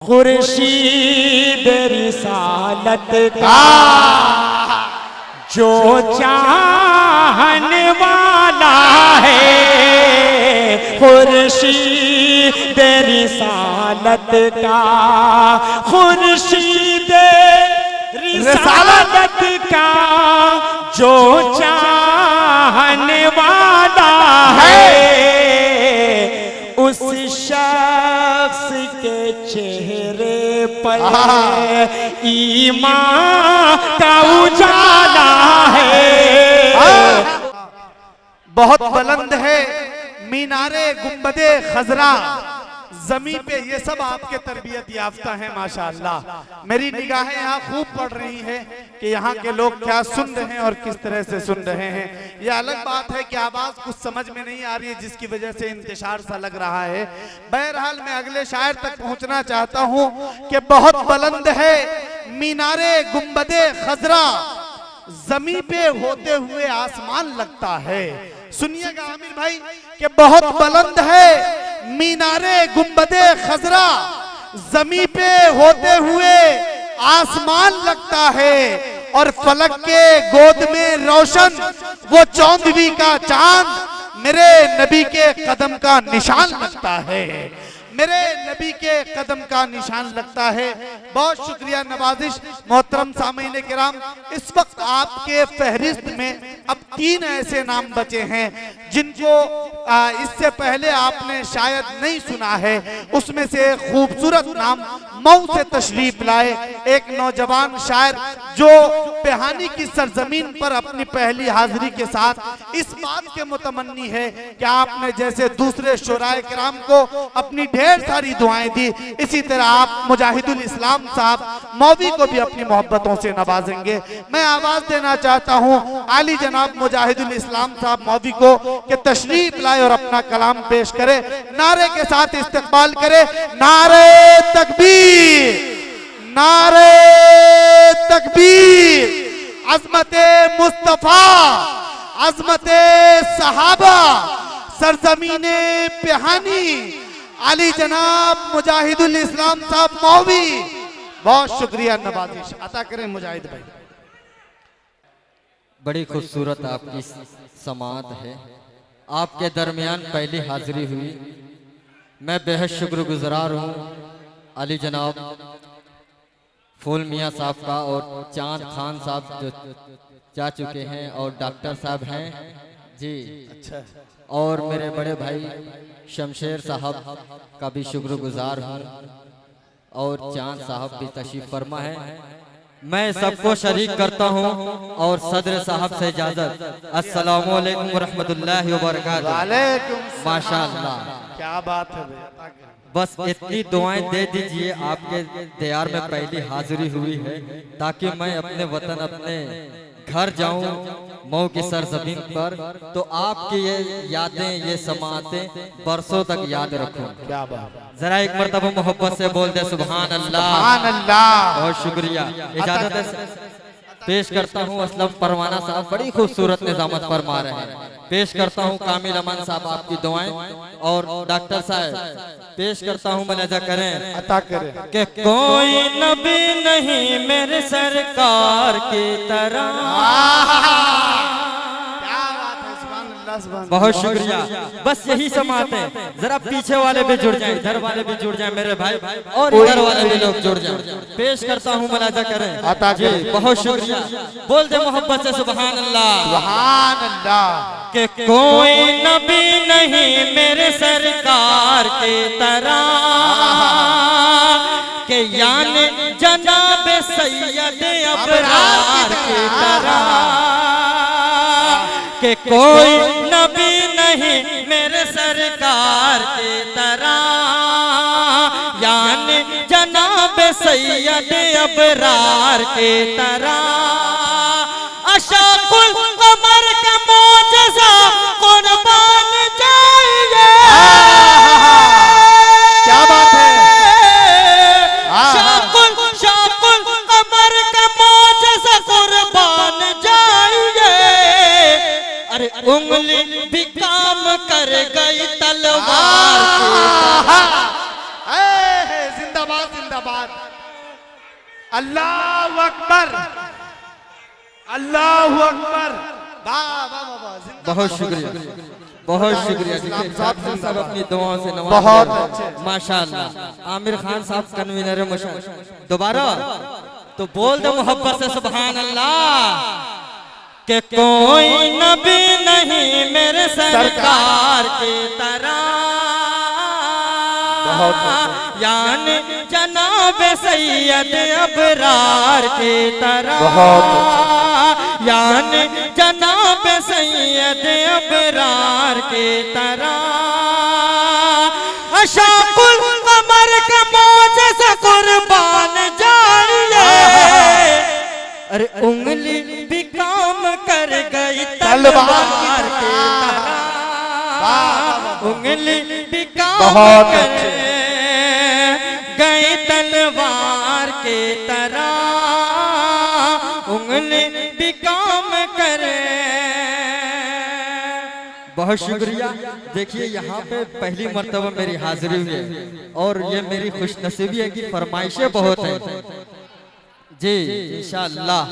खुर्शीद रिसालत का जो चाहने वाला है, खुर्शीद रिसालत का, खुर्शीद रिसालत का जो चाहने वाला है, उस शख्स के चेहरे पर ईमान का उजाला है। बहुत बुलंद है मीनारे गुंबदे खजरा, जमी पे ये सब आपके तरबियत याफ्ता हैं माशाअल्लाह। मेरी निगाहें यहाँ खूब पड़ रही हैं कि यहाँ के लोग क्या सुन रहे हैं और किस तरह से सुन रहे हैं। ये अलग बात है कि आवाज कुछ समझ में नहीं आ रही है, जिसकी वजह से इंतशार सा लग रहा है। बहरहाल मैं अगले शायर तक पहुँचना चाहता हूँ कि बहुत बुलंद है मीनारे गुंबदे खजरा, जमी पे होते हुए आसमान लगता है। सुनिएगा आमिर भाई कि बहुत बुलंद है मीनारे गुंबदे खजरा, जमी पे होते हुए आसमान लगता है, और फलक के गोद में रोशन वो चौंदवी का चांद मेरे नबी के कदम का निशान लगता है, मेरे नबी के कदम का निशान लगता है। बहुत शुक्रिया नवाजिश। मोहतरम सामीन किराम, इस वक्त आपके फहरिस्त में अब 3 ऐसे नाम बचे हैं जिनको इससे पहले आपने शायद नहीं सुना है। उसमें से खूबसूरत नाम मऊ से तशरीफ लाए एक नौजवान शायर जो पेहानी की सरजमीन पर अपनी पहली हाजिरी के साथ इस बात के मुतमन्नी है कि आपने जैसे दूसरे शुराए किराम को अपनी ढेर सारी दुआएं दी, इसी तरह आप मुजाहिदुल इस्लाम साहब मौवी को भी अपनी मोहब्बतों से नवाजेंगे। मैं आवाज देना चाहता हूं आली जनाब मुजाहिदुल इस्लाम साहब मौवी को कि तशरीफ लाए और अपना कलाम पेश करे। नारे के साथ इस्तकबाल करे। नारे तकबीर, नारे तकबीर, अज़मते मुस्तफा, अज़मते सहाबा, सरजमीने पेहानी, अली जनाब मुजाहिदुल इस्लाम साहब मौवी। बहुत शुक्रिया नवाजिश अता करें मुजाहिद भाई। बड़ी खूबसूरत आपकी समात है, आपके दरमियान पहली हाजिरी हुई। मैं बेहद शुक्रगुजार हूँ अली जनाब फूल मियाँ साहब का, और चांद खान साहब जो जा चुके हैं, और डॉक्टर साहब हैं जी, अच्छा, और मेरे बड़े भाई शमशेर साहब का भी शुक्रगुजार हूँ, और चांद साहब भी तशरीफ फरमा है। मैं सबको शरीक करता हूँ और सदर साहब से इजाजत। अस्सलामु अलैकुम वरहमतुल्लाहि वबरकातुहू। माशाअल्लाह, क्या बात है। बस इतनी दुआएं दे दीजिए, आपके दयार में पहली हाजिरी हुई है, ताकि मैं अपने वतन अपने घर जाऊं मऊ की सरजमीन पर, तो आपकी ये यादें ये समातें बरसों तक याद रखूं। क्या बात। जरा एक मर्तबा मोहब्बत से बोल दे सुभान अल्लाह। सुभान अल्लाह। बहुत शुक्रिया। इजाजत है पेश करता हूँ असलम परवाना साहब, बड़ी खूबसूरत निजामत फरमा रहे हैं। पेश करता हूँ कामिल अमान साहब आपकी दुआएं, और डॉक्टर साहब पेश करता हूँ मनाजा करें अता करें कि कोई नबी नहीं मेरे सरकार की तरह। बहुत शुक्रिया। बस यही समात है, जरा पीछे वाले भी जुड़ जाएं, इधर वाले भी जुड़ जाएं मेरे भाई, और इधर वाले भी लोग जुड़ जाएं। पेश करता हूँ मनाजा करें जी। बहुत शुक्रिया। बोल दे मोहब्बत से सुभान अल्लाह। सुभान अल्लाह। कि कोई नबी नहीं मेरे सरकार की तरह, के यानी जनाब सैयद अबरार की तरह, कि कोई नबी नहीं मेरे सरकार की तरह, यानी जनाब सैयद अबरार की तरह। अशाकुल कमर का मौजज़ा कुर्बान जाइए। क्या बात है। शाकुल कमर का मौजज़ा कुर्बान जाइए। अरे उंगली भी काम कर गई तलवार की तरह। जिंदाबाद जिंदाबाद। जिंदाबाद। अल्लाह अकबर, अल्लाह अकबर। वाह वाह वाह, जिंदाबाद। बहुत शुक्रिया, बहुत शुक्रिया। देखिए जाकिर साहब अपनी दुआओं से नवाज बहुत रहे हैं। अच्छे। माशाअल्लाह। आमिर खान साहब कन्वीनर दोबारा तो बोल दो मोहब्बत से सुभान अल्लाह। कि कोई नबी नहीं मेरे सरकार की तरह, यानी जनाब सैयद अबरार की तरह, यानी जनाब सैयद अबरार की तरह। अशाकुल कमर के मौजे से कुर्बान जाइए, अरे उंगली भी काम कर गई तलवार की तरह, उंगली भी काम कर गई तलवार की तरह, उंगली भी काम करे। बहुत शुक्रिया। देखिए यहाँ पे पहली मर्तबा मेरी हाजिरी हुई है और ये मेरी खुशनसीबी है कि फरमाइशें बहुत है जी। इंशाअल्लाह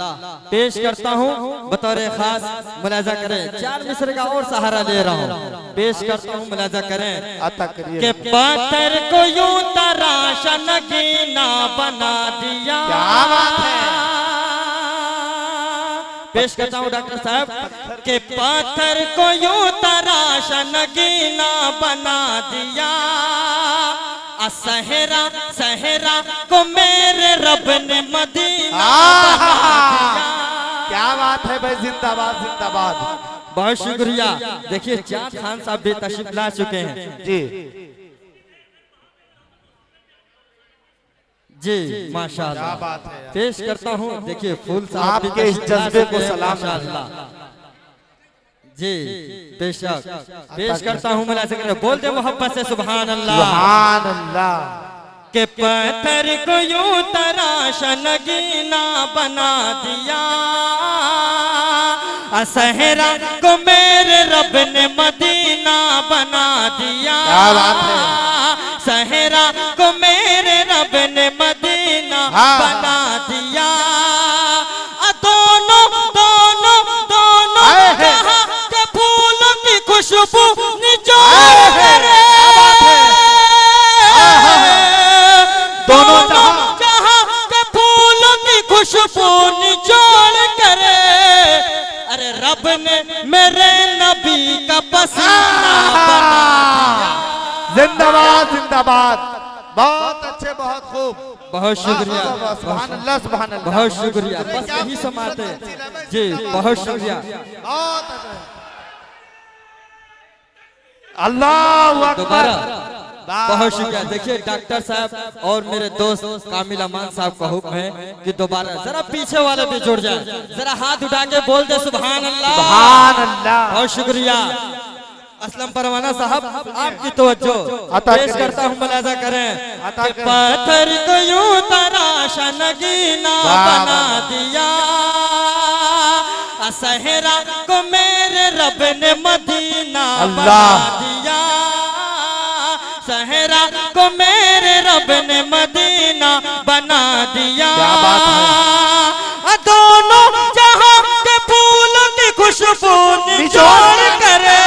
पेश करता हूँ बतौर खास, मुलाजा करें। 4 मिसरे का और सहारा ले रहा हूँ, पेश करता हूँ, मुलाजा करें। कि पत्थर को यूं तराशा नगीना बना दिया। क्या बात है। पेश करता हूँ डॉक्टर साहब। कि पत्थर को यूं तराशा नगीना बना दिया, सहरा सहरा को मेरे रब ने मदीना बना दिया। क्या बात है भाई, जिंदाबाद जिंदाबाद। बहुत शुक्रिया। देखिए चांद खान साहब भी तशरीफ ला चुके हैं जी जी। माशाअल्लाह, क्या बात है यार। पेश करता हूँ। देखिए फूल साहब भी आपके इस तशरीफ ला जज्बे को चुके हैं, सलाम। माशाअल्लाह जी। बेशक पेश करता हूँ, मुलाजा करें। बोल दे मोहब्बत से सुभान अल्लाह। सुभान अल्लाह। के पत्थर को यूं तराशा नगीना बना दिया, सहरा को मेरे रब ने मदीना बना दिया। क्या बात है। सहरा को मेरे रब ने मदीना बना दिया। दोनों दोनों दोनों जहां के फूलों की खुशबू निचोड़ करे, दोनों जहां के फूलों की खुशबू निचोड़ करे। अरे रब ने मेरे नबी का पसीना बना दिया। जिंदाबाद जिंदाबाद। बहुत अच्छे, बहुत खूब। बहुत शुक्रिया, सुभान अल्लाह सुभान अल्लाह। बहुत शुक्रिया। बस यही समाते जी। बहुत शुक्रिया। बहुत अच्छे। अल्लाह दोबारा अकबर। बहुत शुक्रिया। देखिए डॉक्टर साहब और मेरे दोस्त कामिल अमान साहब का हुक्म है कि दोबारा जरा पीछे वाले भी जुड़ जाए, जरा हाथ उठा के बोल दे सुभान अल्लाह। सुभान अल्लाह। बहुत शुक्रिया। असलम परवाना साहब आपकी तवज्जो पेश करता हूँ, मुलाजा करें। पत्थर को यूं तराशा नगीना बना दिया, सहरा को मेरे रब ने मदीना बना दिया। सहरा को मेरे रब ने मदीना बना दिया। क्या बात है। दोनों जहां के फूलों की खुशबू निचोड़ करे।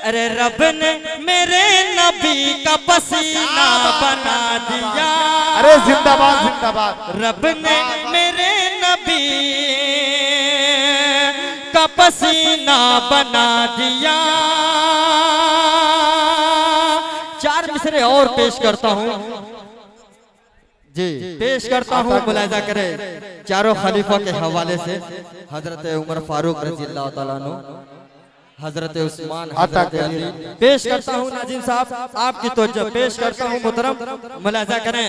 अरे रब ने मेरे नबी का पसीना बना दिया। अरे जिंदाबाद जिंदाबाद। रब ने मेरे नबी का पसीना बना दिया। 4 मिसरे और पेश करता हूँ जी। पेश करता हूँ, मुलाजा करें। चारों खलीफा के हवाले से हजरत उमर फारूक रज़ी अल्लाह तआला अन्हु, हजरत उस्मान, हजरत अली। पेश करता हूँ नाजिम साहब आपकी तवज्जो, पेश करता हूँ मुहतरम, मुलाजा करें।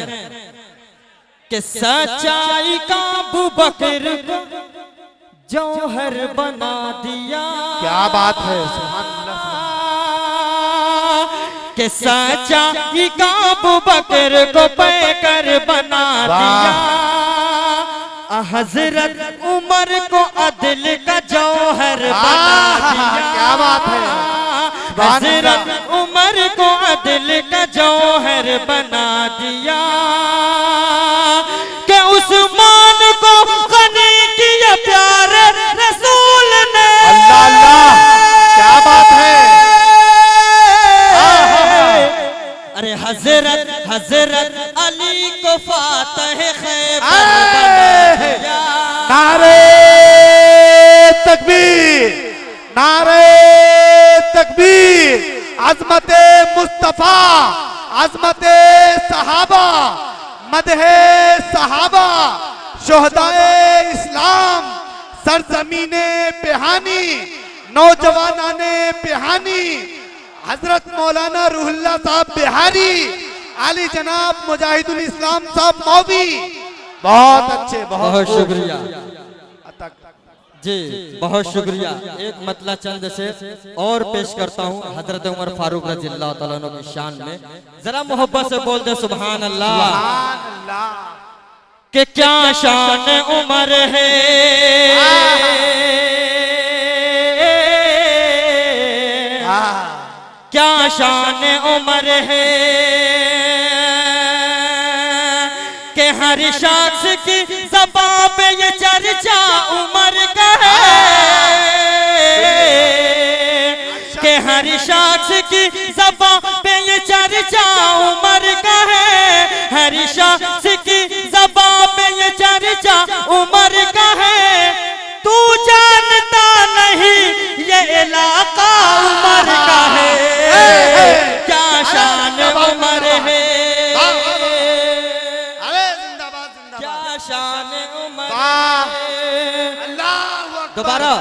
कि सच्चाई का अबू बकर को जौहर बना दिया। क्या बात है। सुभान अल्लाह। कि सच्चाई का अबू बकर को पैकर बना दिया। हजरत उमर को अदल का जौहर बना दिया। क्या बात है। हजरत उमर को अदल का जौहर बना दिया कि उस्मान को गनी किया प्यारे रसूल ने। अल्लाह अल्लाह, क्या बात है। अरे हजरत अली को फातह खैबर बना दिया। नारे तकबीर, नारे तकबीर। अजमते मुस्तफा, अजमते सहाबा, मदहे सहाबा, शोहदाए इस्लाम, सरजमीने पेहानी, नौजवानाने पेहानी, हजरत मौलाना रूहुल्लाह साहब बिहारी, आली जनाब मुजाहिदुल इस्लाम साहब मौवी, बहुत अच्छे, बहुत शुक्रिया अतक। जी, बहुत शुक्रिया। एक मतला चंद से और पेश करता हूँ हजरत उमर फारूक रज़ियल्लाहु तआला अन्हु की शान में। जरा मोहब्बत से बोल दे सुभान अल्लाह। सुभान अल्लाह। कि क्या शान उमर है, क्या शान उमर है कि हर शख्स की ज़बान पे ये चर्चा उमर का है, कि हर शख्स की ज़बान पे ये चर्चा उमर का है, हर शख्स की ज़बान पे ये चर्चा उमर का है। तू जानता नहीं ये इलाका उमर का है, क्या शान उमर है, क्या शान उमर है। दोबारा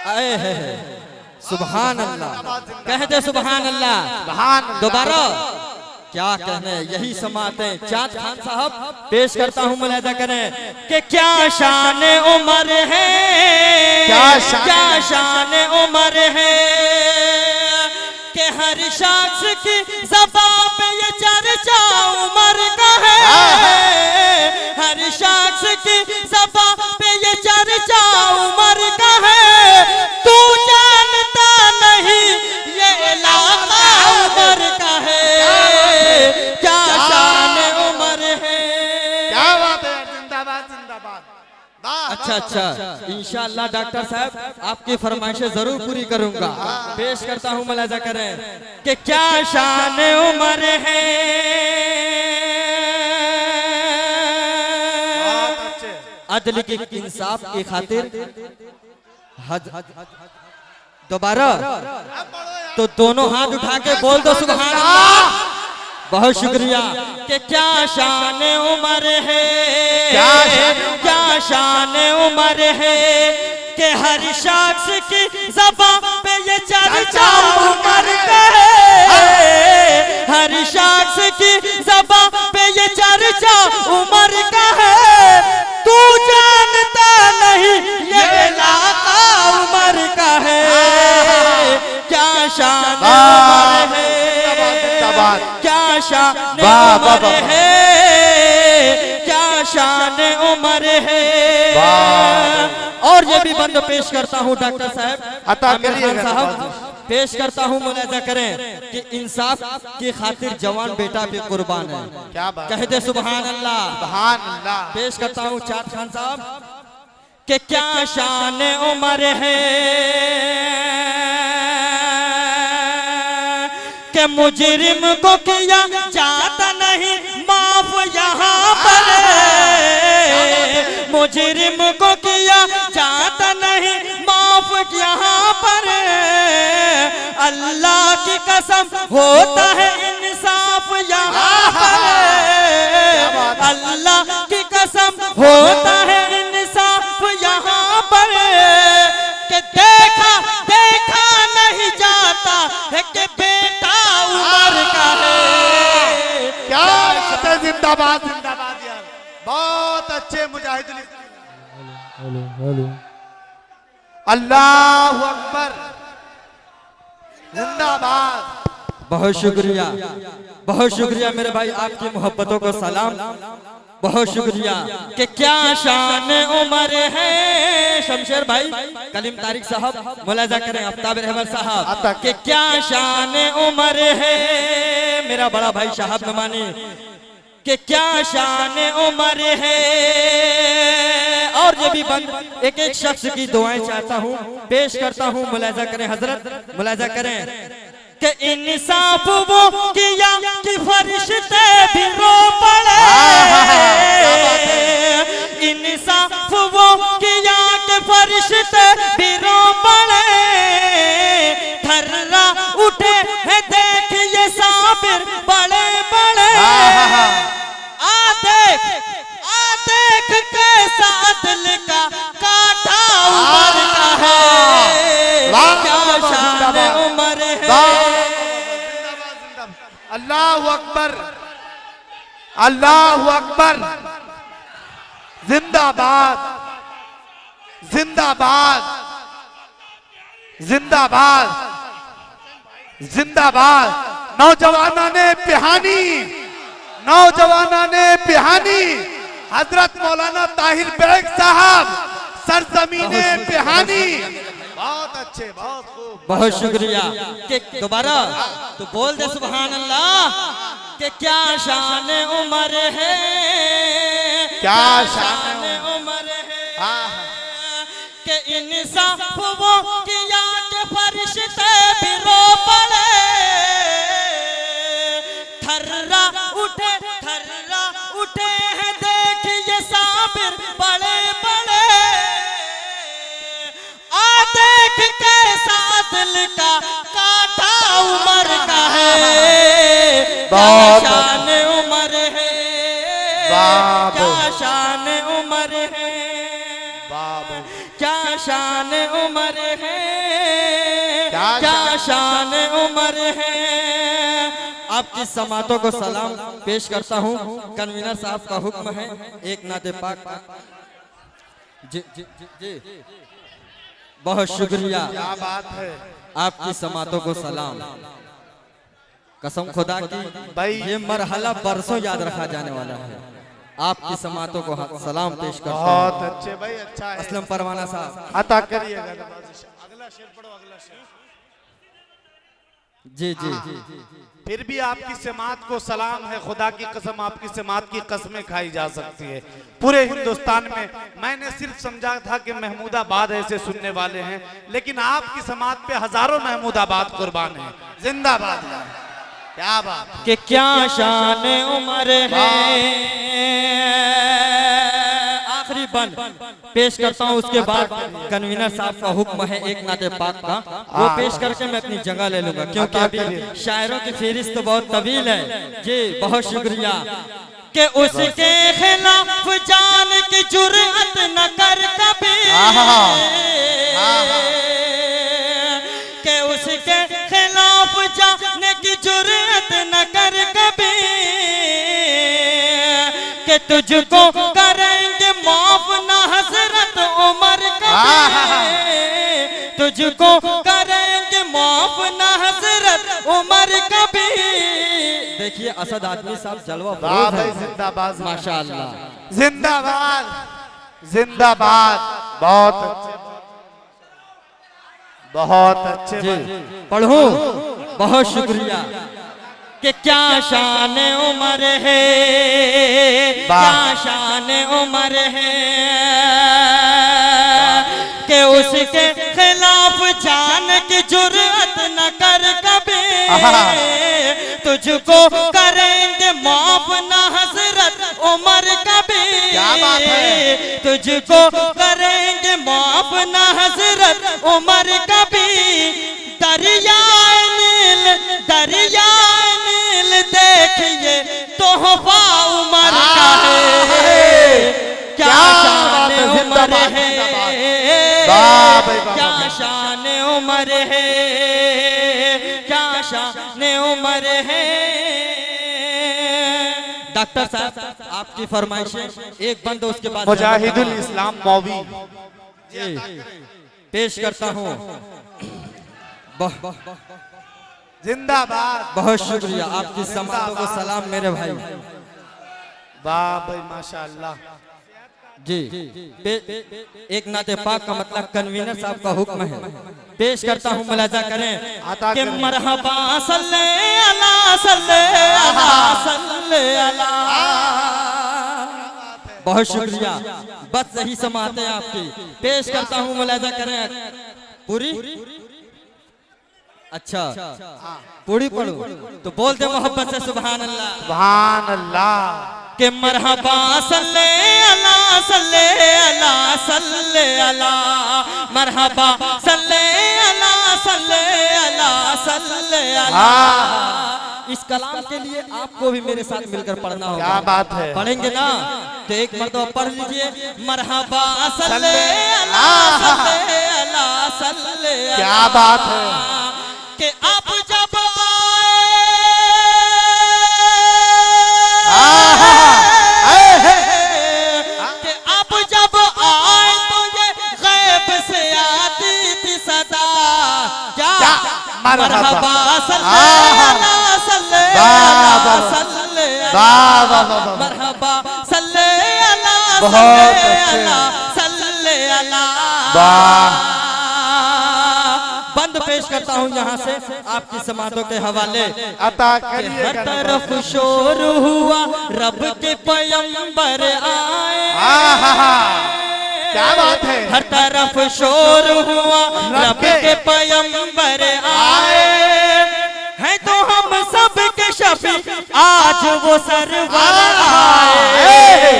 आए है सुभान अल्लाह, कह दे सुभान अल्लाह। दोबारा क्या कहने, यही समाते चाँद खान साहब पेश करता हूँ, मुलाहिजा करें कि क्या शान उमर है, क्या शान उमर है कि हर शख्स की ज़बान पे ये चर्चा उमर का है, हर शख्स की ज़बान पे ये चर्चा उमर का है। तू जानता नहीं ये इलाका उमर का है, क्या शान उमर है। क्या बात है, जिंदाबाद जिंदाबाद। अच्छा अच्छा, इंशाअल्लाह डॉक्टर साहब आपकी फरमाइशें जरूर पूरी करूंगा। पेश करता हूँ, मुलाहिजा करें कि क्या शान उमर है, अदल की इंसाफ की खातिर। दोबारा तो दोनों हाथ उठा के बोल दो सुभान अल्लाह। बहुत शुक्रिया। कि क्या शान उमर है, क्या शान उमर है कि हर शख्स की ज़बान पे ये चर्चा उमर का है, हर शख्स की ज़बान पे ये चर्चा उमर का है। तू जानता नहीं ये इलाका उमर का है, क्या शान उमर है, क्या शान उमर है, क्या शान उमर है। और ये भी बंद पेश करता हूँ डॉक्टर साहब, आमिर खान साहब पेश करता हूँ, मुलाहिजा करें कि इंसाफ की खातिर जवान बेटा भी कुर्बान है। क्या बात, कह दे सुभान अल्लाह। सुभान अल्लाह। पेश करता हूँ चाँद खान साहब कि क्या शान उमर है कि मुजरिम को किया जाता नहीं माफ यहाँ पर, मुजरिम को किया जाता नहीं माफ यहाँ पर। अल्लाह की कसम होता है इंसाफ यहाँ पर, अल्लाह की कसम होता है इंसाफ यहाँ पर। कि देखा देखा नहीं जाता है कि बेटा उमर का है। क्या बात है, जिंदाबाद जिंदाबाद यार, बहुत अच्छे मुजाहिदुल इस्लाम। अल्लाहु अकबर, जिंदाबाद। बहुत शुक्रिया मेरे भाई, आपकी मोहब्बतों को सलाम। बहुत शुक्रिया कि क्या शान उमर है। शमशेर भाई, कलीम तारिक साहब मुलाजा करें, आफ्ताब रहमान साहब कि क्या शान उमर है। मेरा बड़ा भाई शहाब नमानी कि क्या शान उमर है। और ये भी बंद एक एक शख्स की दुआएं चाहता हूँ, पेश करता हूँ, मुलाजा करें हजरत, मुलाजा करें कि इंसाफ वो किया कि फरिश्ते भी रो पड़े। इंसाफ वो किया कि फरिश्ते भी रो पड़े। थर्रा उठे है देख ये साबिर बड़े बड़े। आ देख कैसा दिल का काटा उमर का है। क्या शान उमर है। अल्लाहु अकबर, अल्लाहु अकबर, जिंदाबाद, जिंदाबाद, जिंदाबाद, जिंदाबाद। नौजवाना ने पिहानी, नौजवाना ने पिहानी। हजरत मौलाना ताहिर बेग साहब सरजमीने पिहानी। बहुत अच्छे, बहुत खूब, बहुत शुक्रिया कि दोबारा तो बोल दे सुभान अल्लाह कि क्या शान उमर है। क्या शान उमर है कि इंसाफ वो किया कि फरिश्ते भी रो पड़े। थर्रा उठे हैं देख ये साबिर बड़े बड़े। आ देख कैसा दिल का काटा उमर का है। क्या शान उमर है। क्या शान उमर है। क्या शान उमर है। क्या शान उमर है। आपकी समातों को सलाम पेश करता हूँ। कन्वीनर साहब का हुक्म है एक नाते पाक का। जी जी जी जी, बहुत शुक्रिया। क्या बात है। आपकी समातों को सलाम। कसम खुदा की भाई, ये मरहला बरसों याद रखा जाने वाला है। आपकी समातों को सलाम पेश करता हूं। बहुत अच्छे भाई, अच्छा है। असलम परवाना साहब अता करिएगा। अगला शेर पढ़ो, अगला शेर। जी जी, फिर भी आपकी समात को सलाम है। खुदा की कसम, आपकी समात की कसमें खाई जा सकती है पूरे हिंदुस्तान में। मैंने सिर्फ समझा था कि महमूदाबाद ऐसे सुनने वाले हैं, लेकिन आपकी समात पे हजारों महमूदाबाद कुर्बान हैं। जिंदाबाद। क्या बात कि क्या शान उमर है। आखिरी बंद पेश करता हूँ, उसके बाद कन्वीनर साहब का हुक्म है एक नाते पाक का, वो पेश करके मैं अपनी जगह ले लूंगा, क्योंकि अभी शायरों की फहरिस्त बहुत तवील है। जी बहुत शुक्रिया कि उसके खिलाफ जान की जुर्रत न कर कभी। कि उसके खिलाफ जाने की जुर्रत न कर कभी। कि तुझको करेंगे माफ ना हजरत उमर कभी। तुझको करेंगे माफ ना हजरत उमर कभी। देखिए असद आदमी साहब जलवा है। जिंदाबाद, माशाअल्लाह। जिंदाबाद, जिंदाबाद। बहुत अच्छे, बहुत अच्छे। पढ़ूं। बहुत शुक्रिया कि क्या शान उमर है। क्या शान उमर है कि उसके खिलाफ जान की जुर्रत न कर कभी। तुझको करेंगे माफ ना हजरत उमर कभी। तुझको करेंगे माफ ना हजरत उमर कभी। दरियाए नील देखिए तोहफा उमर का है। क्या शान उमर है। क्या शान उमर है। क्या शान उमर है। डॉक्टर साहब आपकी फरमाइशें एक बंद, उसके बाद मुजाहिदुल इस्लाम मौवी पेश करता हूँ। जिंदाबाद। बहुत शुक्रिया, आपकी समातों को सलाम मेरे भाई। वाह भाई माशाअल्लाह जी, एक नाते पाक का मतलब कन्वीनर साहब का हुक्म है। पेश करता हूँ, मुलाजा करें आता कि करें। मरहबा सल्ले अला सल्ले अला सल्ले अला। बहुत शुक्रिया, बस सही समाते हैं आपकी। पेश करता हूँ, मुलाजा करें पूरी। अच्छा, पूरी पढ़ो तो बोलते मोहब्बत से सुभान अल्लाह। सुभान अल्लाह। के मरहबा सल्ले अला सल्ले अला सल्ले अला, मरहबा सल्ले अला सल्ले अला सल्ले अला। इस कलाम के लिए आपको भी मेरे साथ मिलकर पढ़ना होगा। क्या बात है, पढ़ेंगे ना तो एक मर्तबा पढ़ लीजिए, मरहबा सल्ले अला सल्ले अला सल्ले अला। क्या बात है कि आप जब कि अब जब आए तो ये गैब से आती थी सदा। क्या मरहबा सल्ले अला सल्ले अला सल्ले अला, मरहबा सल्ले अला सल्ले अला सल्ले अला। बंद पेश करता हूँ यहाँ से आपकी समातों के हवाले। अता करिए। हर तरफ शोर हुआ, रब के पैगंबर आए। क्या बात है, हर तरफ शोर हुआ, रब के पैगंबर आए हैं तो हम सब के शफी आज वो सरवर आए।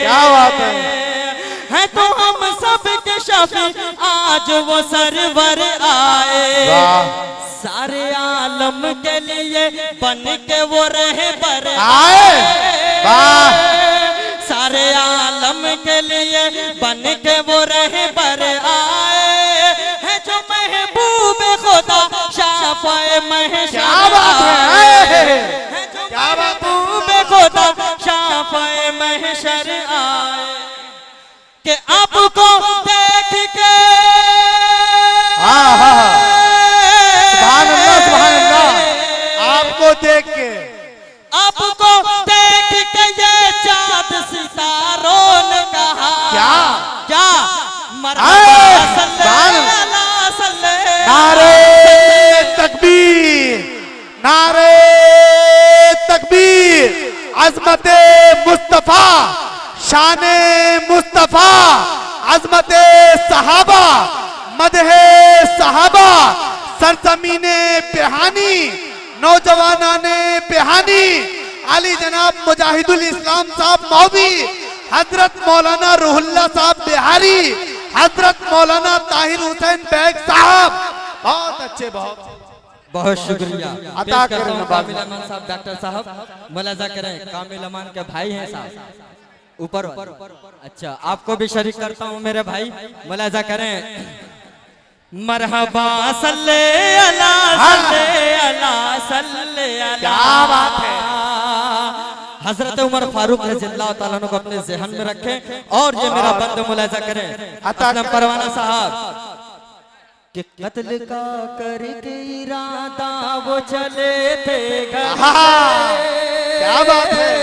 क्या बात है तो हम सब के शफी आज वो सरवर आए। सारे आलम के लिए बन के वो रहबर आए। सारे आलम के लिए बन के वो रहबर आए हैं जो महबूब खुदा शाफ़े महशर आए। हैं जो महबूब खुदा शाफ़े महशर आए। कि आपको देख के सुभान अल्लाह, सुभान अल्लाह। आपको देख के, आपको देख के ये चाँद सितारों ने कहा। क्या मरहबा सल्ले अला सल्ले। नारे तकबीर, नारे तकबीर। अज़मते मुस्तफा, शाने मुस्तफा, अज़मते सहाबा, मदहे सहाबा, सरजमीने बेहानी, नौजवानाने बेहानी, अली जनाब मुजाहिदुल इस्लाम साहब मौवी, हजरत मौलाना रूहुल्लाह साहब बिहारी, हजरत मौलाना ताहिर हुसैन बैग साहब। बहुत अच्छे, बहुत शुक्रिया। अता करें नवाज़। कामिल अमान साहब, डॉक्टर साहब मुलाजा करें। कामिल अमान के भाई हैं साहब ऊपर। अच्छा, आपको भी शरीक करता हूँ मेरे भाई, मुलाजा करें। मरहबा सल्ले अला सल्ले अला सल्ले अला। क्या बात है। हजरत उमर फारूक रज़ियल्लाहु ताला अन्हु को अपने ज़हन में रखें और ये मेरा बंद मुलाजा करें। असलम परवाना साहब कि कत्ल का करके इरादा वो चले थे घर। क्या बात है।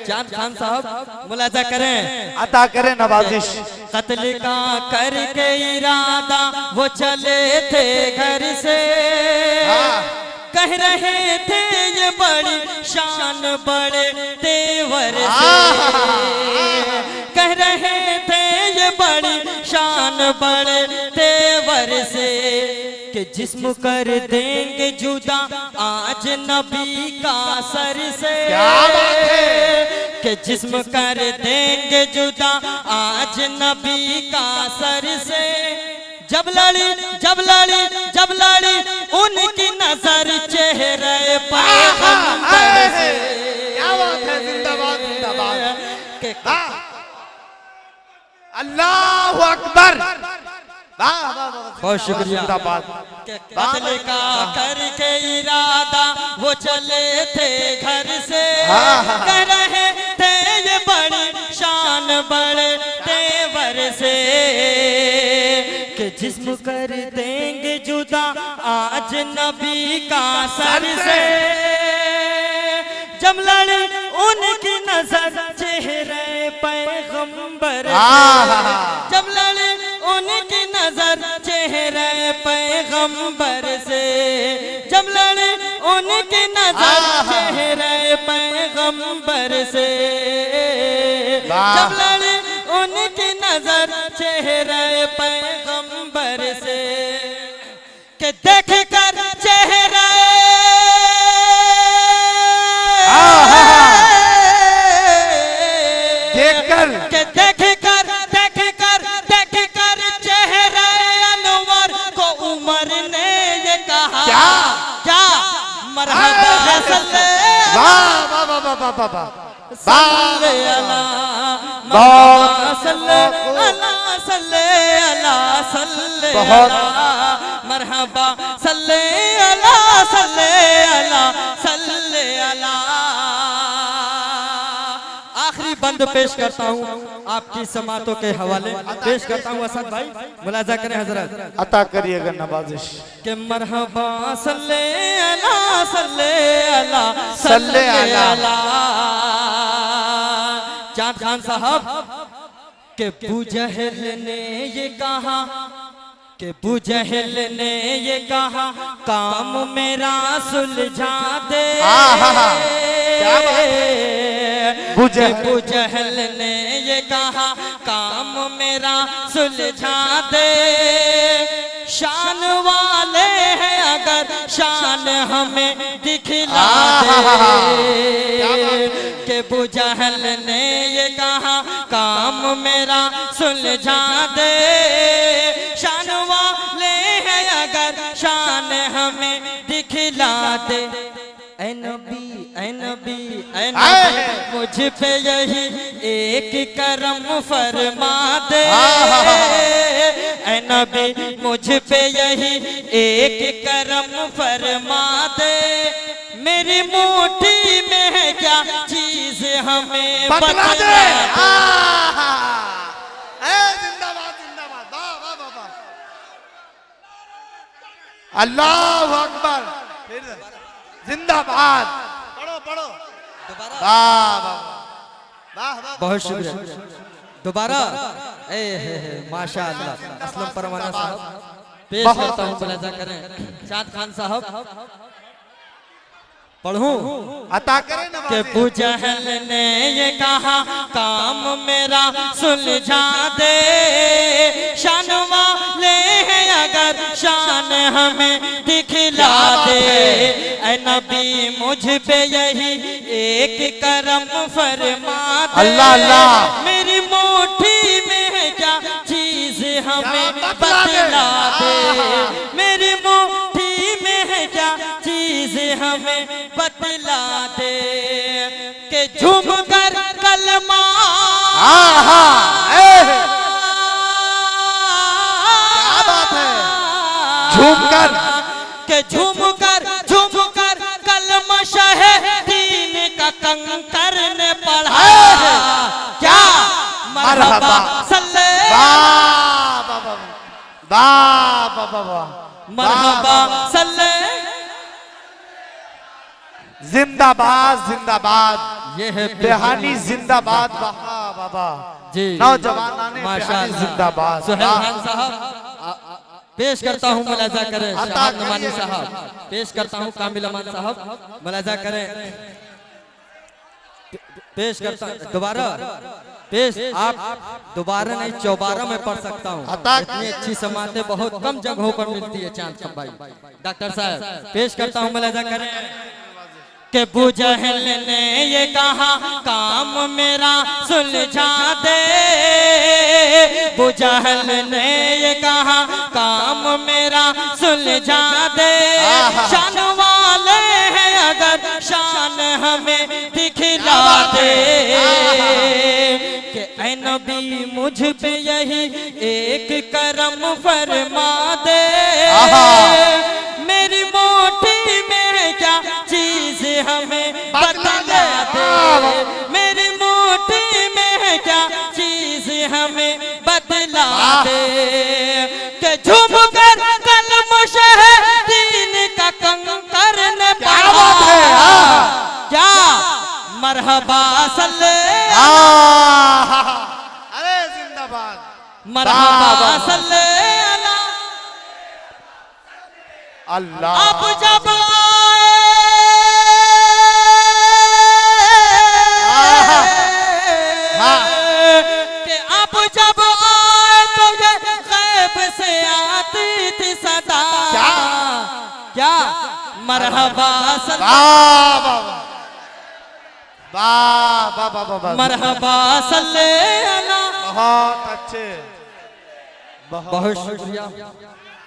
चांद खान साहब मुलाजा करें। अता करें नवाजिश। कत्ल का करके इरादा वो चले थे घर से। कह रहे थे ये बड़ी शान बड़े तेवर से। कह रहे थे ये बड़ी शान बड़े तेवर से कि जिस्म कर देंगे जुदा आज नबी का सर से। कि जिस्म कर देंगे जुदा आज नबी का सर से। जब लड़ी जब लड़ी जब लड़ी उनकी नजर चेहरे पैगंबर से। क्या बात है, जिंदाबाद जिंदाबाद। अल्लाहु अकबर। बहुत शुक्रिया। कत्ल का करके इरादा वो चले थे घर से। कह रहे थे ये बड़ी शान बड़े तेवर से कि जिस्म कर देंगे जुदा आज नबी का सर से, जब लड़े उनकी नजर चेहरे पैगंबर से, जब लड़े उनकी नजर चेहरे पैगंबर से, जब लड़े उनकी नजर चेहरे पैगंबर से, जब लड़े उनकी नजर चेहरे पैगंबर से, के देख कर चेहरा देख कर चेहरा अनवर को उमर ने ये कहा क्या मरहबा सल्ले मरहबा सल्ले अला सल्ले अला सल्ले अला। आखिरी बंद पेश करता हूँ आपकी समातों के हवाले, पेश करता हूँ असद भाई, मुलाजा करें हजरत, अता करिएगा नवाजिश के मरहबा सल्ले अला सल्ले अला सल्ले अला। चांद खान साहब के बुजहल ने ये कहा, के बुजहल ने ये कहा काम मेरा सुलझा दे, बुजहल ने ये कहा काम मेरा सुलझा दे, शान वाले हैं अगर शान हमें दिखला दे, के बुजहल ने ये कहा काम मेरा सुलझा दे, शान वाले हैं अगर शान हमें दिखला दे। ऐ नबी ऐ नबी ऐ नबी मुझ पे यही एक करम फरमा दे, ऐ नबी मुझ पे यही एक करम फरमा दे, मेरी मुट्ठी में है क्या चीज हमें बतला दे। अल्लाह अकबर, जिंदाबाद, पढ़ो पढ़ो बहुत शुक्रिया। दोबारा माशाअल्लाह असलम परवाना साहब पेश करता हूँ, मुलाजा करें चांद खान साहब, पढ़ूं अता करें ना के बुजहल ने ये कहा काम मेरा सुलझा दे, शान वाले हैं अगर शान हमें दिखला दे, ऐ नबी मुझ पे यही एक करम फरमा दे, अल्लाह अल्लाह, मेरी मुट्ठी में है क्या चीज हमें बतला दे, मेरी मुट्ठी में है क्या चीज हमें बतला दे, के झूम कर कलमा क्या बात है, झूम कर के झूम कर कलमा शहीदीन का कंकर ने पढ़ा, क्या मरहबा सल्ले मरहबा सल्ले, जिंदाबाद जिंदाबाद, ये है बेहानी जिंदाबाद, बाबा जी नौजवान माशाअल्लाह जिंदाबाद। सुहेल खान साहब पेश करता हूँ, मुलाजा करें शहाद नमानी साहब, पेश करता हूँ कामिल अमान साहब, मुलाजा करें, पेश करता दोबारा पेश, आप दोबारा नहीं चौबारा में पढ़ सकता हूँ, इतनी अच्छी समातें बहुत कम जगहों पर मिलती है चांद का भाई। डॉक्टर साहब पेश करता हूँ, मुलाजा करें के बुजहल ने ये कहा काम मेरा सुलझा दे, बुजहल ने ये कहा काम मेरा सुलझा दे, शान वाले हैं अगर शान हमें दिखला दे, कि ऐ नबी मुझ पे यही एक करम फरमा दे, मेरी मोटी में क्या चीज हमें बतला दे, मेरी मुट्ठी में क्या चीज हमें बतला दे, के झूम कंकर ने क्या पढ़ा बात है, हाँ। क्या मरहबा सल्ले अरे जिंदाबाद, मरहबा सल्ले अला। अल्लाह। अब जब हाँ। कि अब जब आए तो ये गैब से आती थी सदा। क्या? क्या मरहबा सल्ले वाह वाह वाह वाह वाह, मरहबा सल्ले अला। बहुत अच्छे, बहुत शुक्रिया।